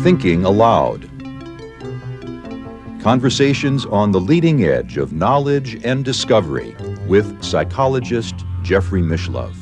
Thinking Aloud. Conversations on the leading edge of knowledge and discovery with psychologist Jeffrey Mishlove.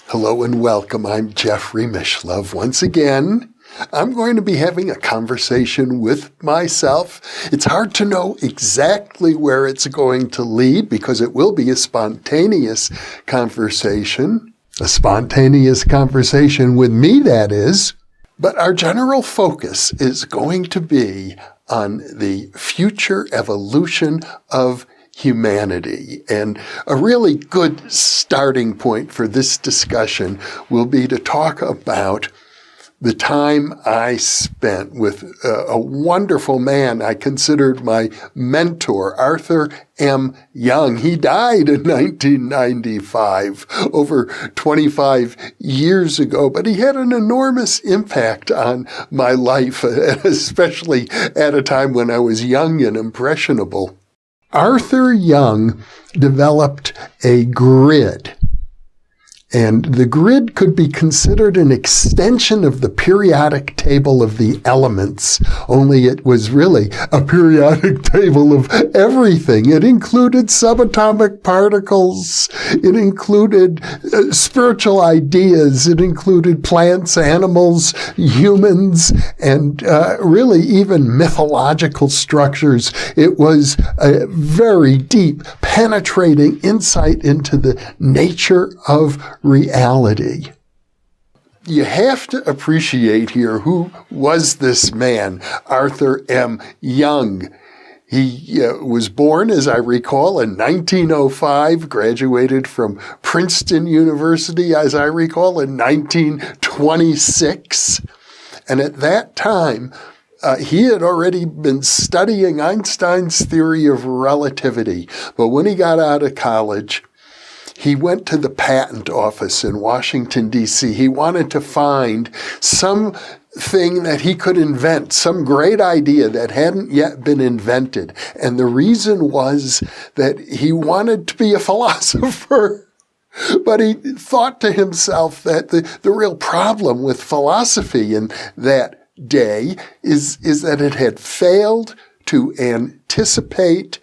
Hello and welcome. I'm Jeffrey Mishlove. Once again, I'm going to be having a conversation with myself. It's hard to know exactly where it's going to lead because it will be a spontaneous conversation. A spontaneous conversation with me, that is. But our general focus is going to be on the future evolution of humanity. And a really good starting point for this discussion will be to talk about the time I spent with a wonderful man I considered my mentor, Arthur M. Young. He died in 1995, over 25 years ago, but he had an enormous impact on my life, especially at a time when I was young and impressionable. Arthur Young developed a grid, and the grid could be considered an extension of the periodic table of the elements, only it was really a periodic table of everything. It included subatomic particles, it included spiritual ideas, it included plants, animals, humans, and really even mythological structures. It was a very deep, penetrating insight into the nature of reality. You have to appreciate here who was this man, Arthur M. Young. He was born, as I recall, in 1905, graduated from Princeton University, as I recall, in 1926. And at that time, he had already been studying Einstein's theory of relativity. But when he got out of college, he went to the patent office in Washington, D.C. He wanted to find something that he could invent, some great idea that hadn't yet been invented. And the reason was that he wanted to be a philosopher. But he thought to himself that the real problem with philosophy in that day is that it had failed to anticipate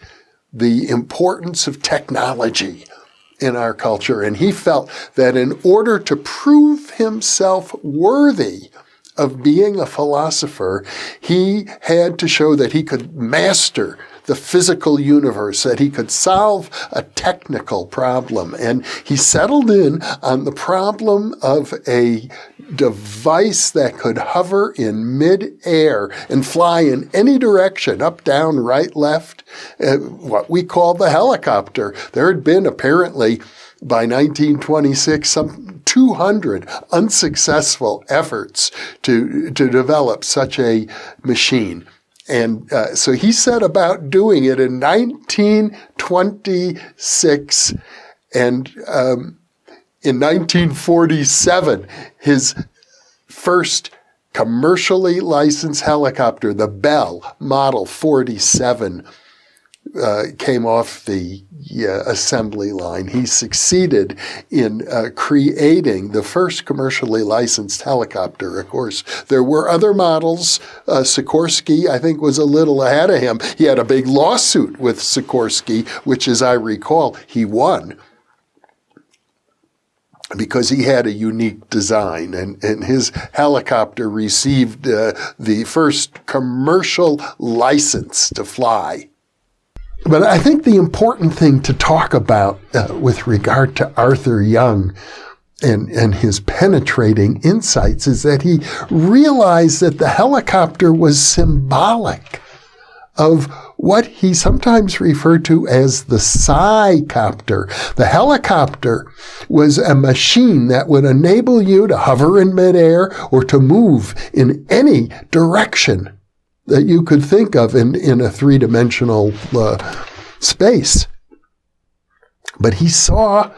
the importance of technology in our culture. And he felt that in order to prove himself worthy of being a philosopher, he had to show that he could master the physical universe, that he could solve a technical problem. And he settled in on the problem of a device that could hover in mid-air and fly in any direction, up, down, right, left, what we call the helicopter. There had been apparently by 1926 some 200 unsuccessful efforts to develop such a machine. And so he set about doing it in 1926, and in 1947, his first commercially licensed helicopter, the Bell Model 47, came off the assembly line. He succeeded in creating the first commercially licensed helicopter. Of course, there were other models. Sikorsky, I think, was a little ahead of him. He had a big lawsuit with Sikorsky, which, as I recall, he won, because he had a unique design, and his helicopter received the first commercial license to fly. But I think the important thing to talk about with regard to Arthur Young and his penetrating insights is that he realized that the helicopter was symbolic of what he sometimes referred to as the Psi-copter. The helicopter was a machine that would enable you to hover in midair or to move in any direction that you could think of in a three-dimensional space. But he saw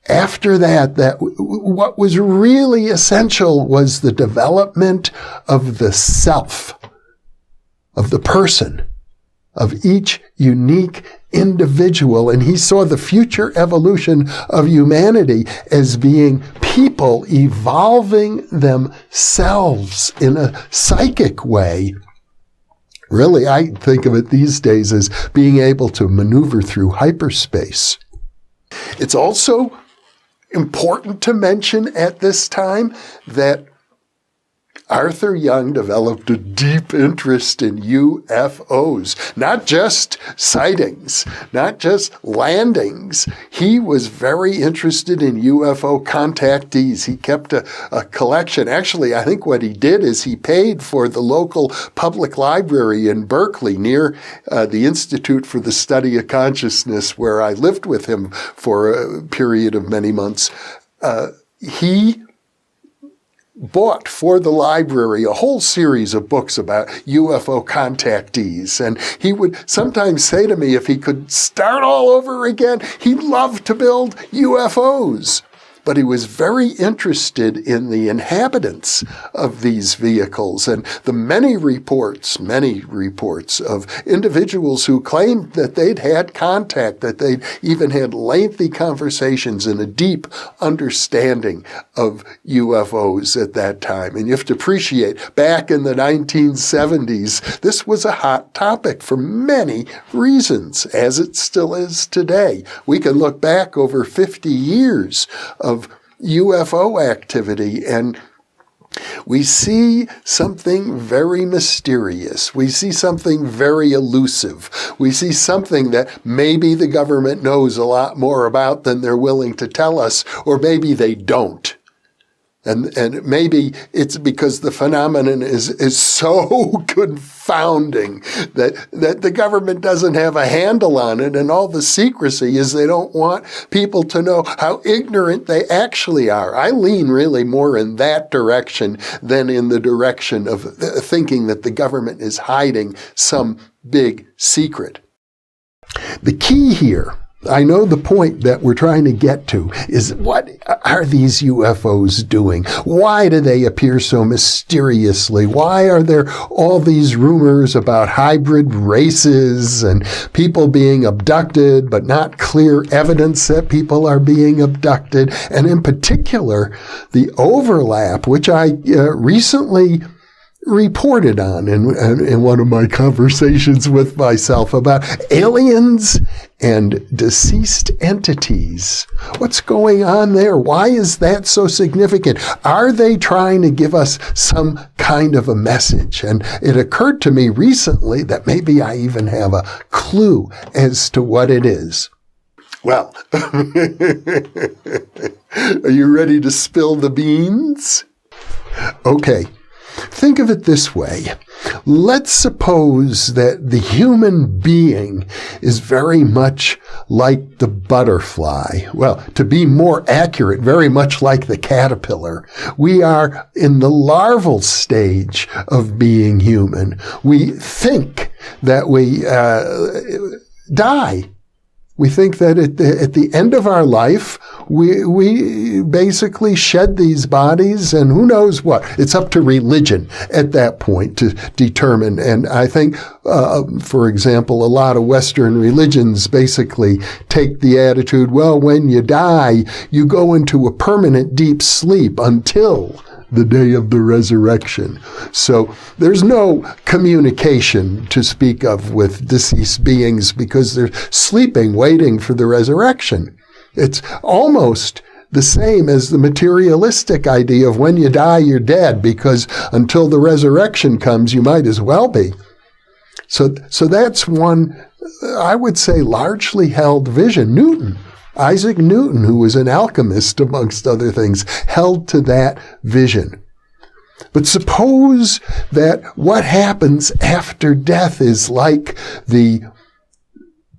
after that what was really essential was the development of the self, of the person. of each unique individual, and he saw the future evolution of humanity as being people evolving themselves in a psychic way. Really, I think of it these days as being able to maneuver through hyperspace. It's also important to mention at this time that Arthur Young developed a deep interest in UFOs, not just sightings, not just landings. He was very interested in UFO contactees. He kept a collection. Actually, I think what he did is he paid for the local public library in Berkeley near the Institute for the Study of Consciousness, where I lived with him for a period of many months. He bought for the library a whole series of books about UFO contactees. And he would sometimes say to me if he could start all over again, he'd love to build UFOs. But he was very interested in the inhabitants of these vehicles and the many reports of individuals who claimed that they'd had contact, that they'd even had lengthy conversations and a deep understanding of UFOs at that time. And you have to appreciate, back in the 1970s, this was a hot topic for many reasons, as it still is today. We can look back over 50 years of UFO activity, and we see something very mysterious. We see something very elusive. We see something that maybe the government knows a lot more about than they're willing to tell us, or maybe they don't. And maybe it's because the phenomenon is so confounding that the government doesn't have a handle on it, and all the secrecy is they don't want people to know how ignorant they actually are. I lean really more in that direction than in the direction of thinking that the government is hiding some big secret. The key here, I know the point that we're trying to get to, is what are these UFOs doing? Why do they appear so mysteriously? Why are there all these rumors about hybrid races and people being abducted, but not clear evidence that people are being abducted? And in particular, the overlap, which I recently reported on in one of my conversations with myself about aliens and deceased entities. What's going on there? Why is that so significant? Are they trying to give us some kind of a message? And it occurred to me recently that maybe I even have a clue as to what it is. Well, are you ready to spill the beans? Okay. Think of it this way. Let's suppose that the human being is very much like the butterfly. Well, to be more accurate, very much like the caterpillar. We are in the larval stage of being human. We think that we die. We think that at the end of our life, we basically shed these bodies, and who knows what. It's up to religion at that point to determine. And I think, for example, a lot of Western religions basically take the attitude, well, when you die, you go into a permanent deep sleep until the day of the resurrection. So there's no communication to speak of with deceased beings because they're sleeping, waiting for the resurrection. It's almost the same as the materialistic idea of when you die, you're dead, because until the resurrection comes, you might as well be. So that's one, I would say, largely held vision. Isaac Newton, who was an alchemist, amongst other things, held to that vision. But suppose that what happens after death is like the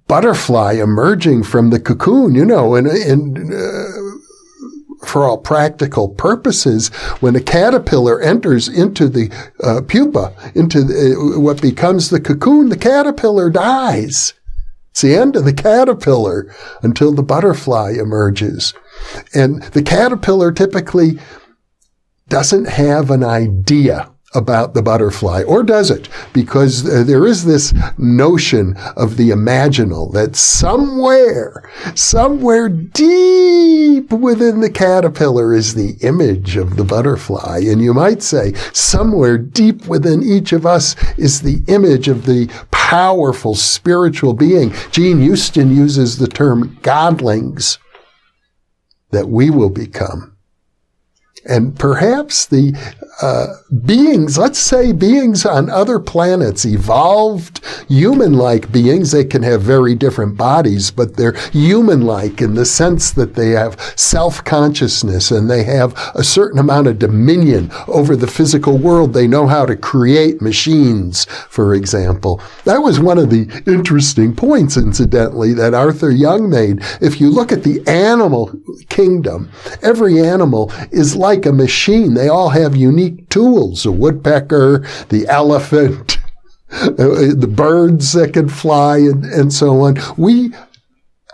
butterfly emerging from the cocoon, and for all practical purposes, when a caterpillar enters into the pupa, into what becomes the cocoon, the caterpillar dies. It's the end of the caterpillar until the butterfly emerges. And the caterpillar typically doesn't have an idea about the butterfly, or does it? Because there is this notion of the imaginal that somewhere deep within the caterpillar is the image of the butterfly. And you might say somewhere deep within each of us is the image of the powerful spiritual being. Gene Houston uses the term godlings that we will become. And perhaps the beings, let's say beings on other planets, evolved human-like beings, they can have very different bodies, but they're human-like in the sense that they have self-consciousness and they have a certain amount of dominion over the physical world. They know how to create machines, for example. That was one of the interesting points, incidentally, that Arthur Young made. If you look at the animal kingdom, every animal is like a machine. They all have unique tools, the woodpecker, the elephant, the birds that can fly, and so on. We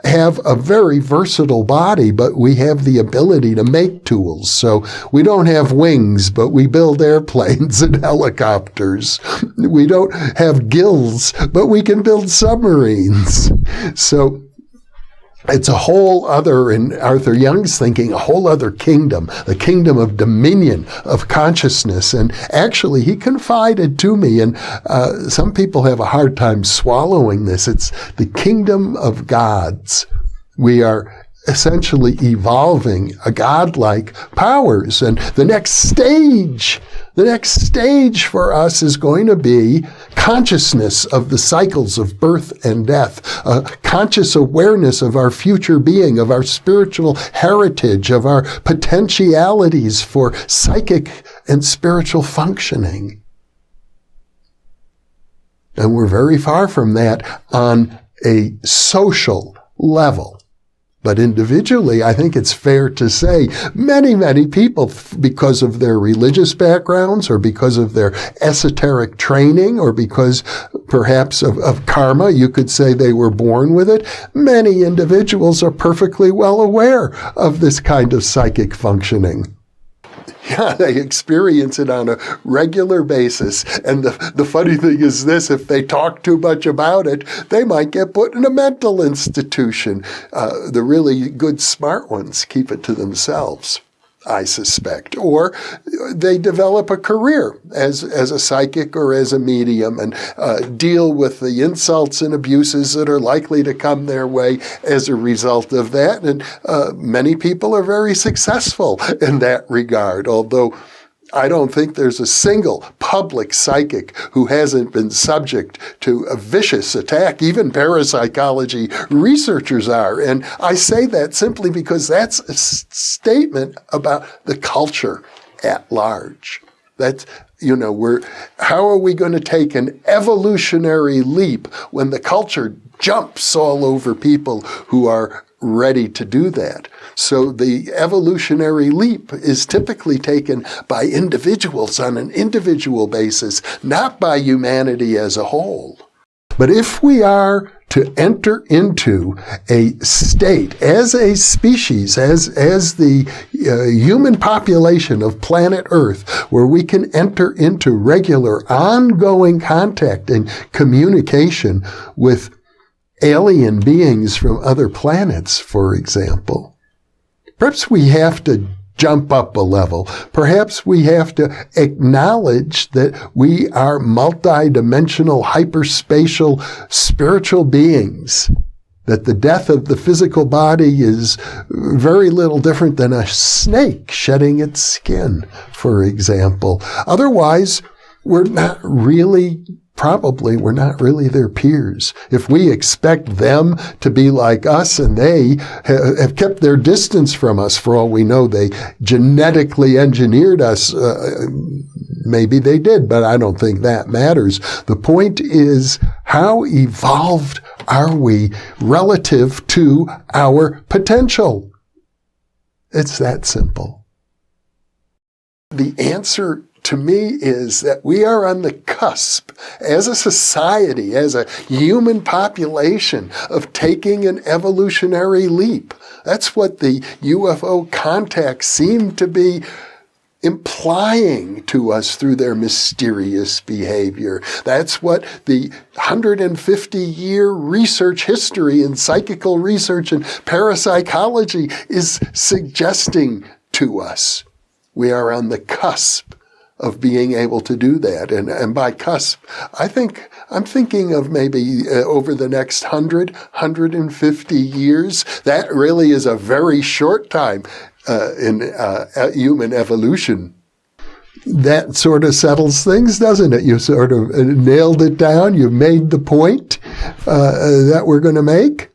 have a very versatile body, but we have the ability to make tools. So we don't have wings, but we build airplanes and helicopters. We don't have gills, but we can build submarines. So it's a whole other, in Arthur Young's thinking, a whole other kingdom, the kingdom of dominion, of consciousness. And actually, he confided to me, and some people have a hard time swallowing this, it's the kingdom of gods. We are essentially evolving a godlike powers. And the next stage for us is going to be consciousness of the cycles of birth and death, conscious awareness of our future being, of our spiritual heritage, of our potentialities for psychic and spiritual functioning. And we're very far from that on a social level. But individually, I think it's fair to say many, many people, because of their religious backgrounds or because of their esoteric training or because perhaps of karma, you could say they were born with it, many individuals are perfectly well aware of this kind of psychic functioning. Yeah, they experience it on a regular basis. And the funny thing is this, if they talk too much about it, they might get put in a mental institution. The really good, smart ones keep it to themselves, I suspect. Or they develop a career as a psychic or as a medium and deal with the insults and abuses that are likely to come their way as a result of that. And many people are very successful in that regard, although I don't think there's a single public psychic who hasn't been subject to a vicious attack. Even parapsychology researchers are. And I say that simply because that's a statement about the culture at large. That's, how are we going to take an evolutionary leap when the culture jumps all over people who are ready to do that? So the evolutionary leap is typically taken by individuals on an individual basis, not by humanity as a whole. But if we are to enter into a state as a species, as the human population of planet Earth, where we can enter into regular, ongoing contact and communication with alien beings from other planets, for example, perhaps we have to jump up a level. Perhaps we have to acknowledge that we are multidimensional, hyperspatial, spiritual beings, that the death of the physical body is very little different than a snake shedding its skin, for example. Otherwise, we're not really their peers. If we expect them to be like us and they have kept their distance from us, for all we know, they genetically engineered us. Maybe they did, but I don't think that matters. The point is, how evolved are we relative to our potential? It's that simple. The answer to me is that we are on the cusp as a society, as a human population, of taking an evolutionary leap. That's what the UFO contacts seem to be implying to us through their mysterious behavior. That's what the 150-year research history in psychical research and parapsychology is suggesting to us. We are on the cusp of being able to do that. And by cusp, I'm thinking of maybe over the next 150 years. That really is a very short time in human evolution. That sort of settles things, doesn't it? You sort of nailed it down. You made the point that we're going to make.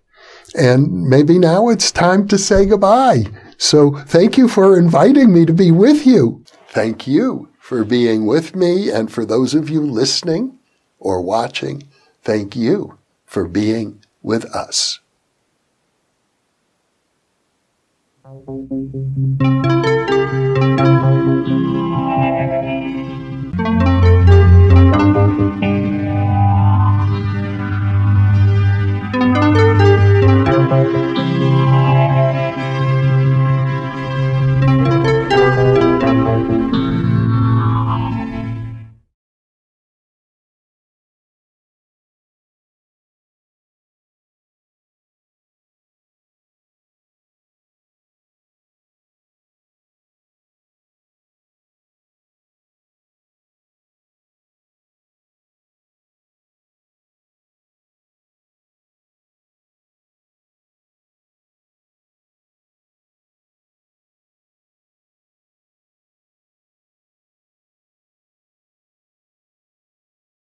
And maybe now it's time to say goodbye. So thank you for inviting me to be with you. Thank you for being with me. And for those of you listening or watching, thank you for being with us. Thank you.